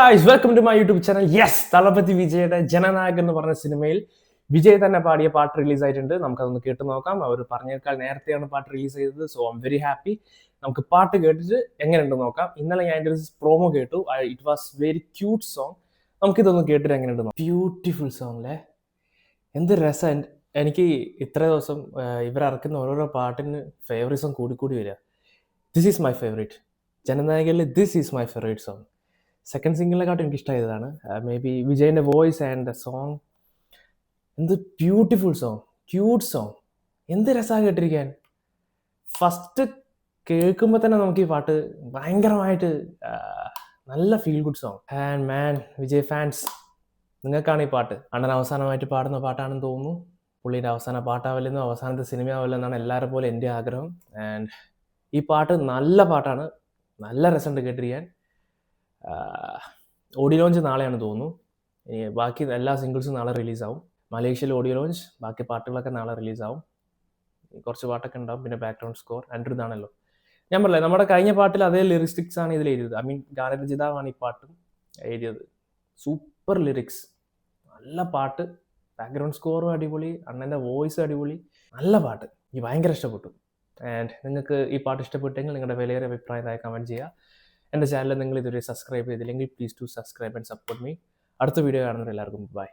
Guys, welcome to my YouTube channel. Yes, Thalapathy വിജയുടെ ജനനായകൻ എന്ന് പറഞ്ഞ സിനിമയിൽ വിജയ് തന്നെ പാടിയ പാട്ട് റിലീസ് ആയിട്ടുണ്ട്. നമുക്കതൊന്ന് കേട്ട് നോക്കാം. അവർ പറഞ്ഞേക്കാൾ നേരത്തെയാണ് പാട്ട് റിലീസ് ചെയ്തത്. So I am very happy. നമുക്ക് പാട്ട് കേട്ടിട്ട് എങ്ങനെയുണ്ട് നോക്കാം. ഇന്നലെ ഞാൻ എൻ്റെ പ്രോമോ കേട്ടു. It was very cute song. നമുക്കിതൊന്ന് കേട്ടിട്ട് എങ്ങനെയുണ്ട് നോക്കാം. ബ്യൂട്ടിഫുൾ സോങ് അല്ലേ? എന്ത് രസം. എനിക്ക് ഇത്ര ദിവസം ഇവരിറക്കുന്ന ഓരോരോ പാട്ടിന് ഫേവറിസം കൂടിക്കൂടി വരിക. This is my favourite. ജനനായകനിൽ this is my favourite song. Second സിംഗിളിനെക്കാട്ടും എനിക്ക് ഇഷ്ടമായതാണ്. മേ ബി വിജയൻ്റെ വോയിസ് ആൻഡ് ദ സോങ്. എന്ത് ബ്യൂട്ടിഫുൾ സോങ്, ക്യൂട്ട് സോങ്. എന്ത് രസമാണ് കേട്ടിരിക്കാൻ. ഫസ്റ്റ് കേൾക്കുമ്പോൾ തന്നെ നമുക്ക് ഈ പാട്ട് ഭയങ്കരമായിട്ട് നല്ല feel good song. And man, Vijay fans, നിങ്ങൾക്കാണ് ഈ പാട്ട്. അണ്ണൻ അവസാനമായിട്ട് പാടുന്ന പാട്ടാണെന്ന് തോന്നുന്നു. പുള്ളിയുടെ അവസാന പാട്ടാവില്ലെന്നോ അവസാനത്തെ സിനിമയാവില്ലെന്നാണ് എല്ലാവരും പോലെ എൻ്റെ ആഗ്രഹം. ആൻഡ് ഈ പാട്ട് നല്ല പാട്ടാണ്, നല്ല രസമുണ്ട് കേട്ടിരിക്കാൻ. ഓഡിയോ ലോഞ്ച് നാളെയാണ് തോന്നുന്നു. ബാക്കി എല്ലാ സിംഗിൾസും നാളെ റിലീസാവും. മലേഷ്യയിൽ ഓഡിയോ ലോഞ്ച്, ബാക്കി പാട്ടുകളൊക്കെ നാളെ റിലീസാവും. കുറച്ച് പാട്ടൊക്കെ ഉണ്ടാവും, പിന്നെ ബാക്ക്ഗ്രൗണ്ട് സ്കോർ എൻ്റെ ഇതാണല്ലോ. ഞാൻ പറഞ്ഞില്ലേ, നമ്മുടെ കഴിഞ്ഞ പാട്ടിൽ അതേ ലിറിക്സ് ആണ് ഇതിൽ എഴുതിയത്. ഐ മീൻ ഗാനരചിതാവാണ് ഈ പാട്ടും എഴുതിയത്. സൂപ്പർ ലിറിക്സ്, നല്ല പാട്ട്, ബാക്ക്ഗ്രൗണ്ട് സ്കോറും അടിപൊളി, അണ്ണൻ്റെ വോയിസ് അടിപൊളി, നല്ല പാട്ട്. എനിക്ക് ഭയങ്കര ഇഷ്ടപ്പെട്ടു. ആൻഡ് നിങ്ങൾക്ക് ഈ പാട്ട് ഇഷ്ടപ്പെട്ടെങ്കിൽ നിങ്ങളുടെ വിലയേറിയ അഭിപ്രായം കമൻറ്റ് ചെയ്യുക. എൻ്റെ ചാനൽ നിങ്ങൾ ഇതുവരെ സബ്സ്ക്രൈബ് ചെയ്തില്ലെങ്കിൽ please to subscribe and support me. അടുത്ത വീഡിയോ കാണുന്നവർ എല്ലാവർക്കും ബൈ.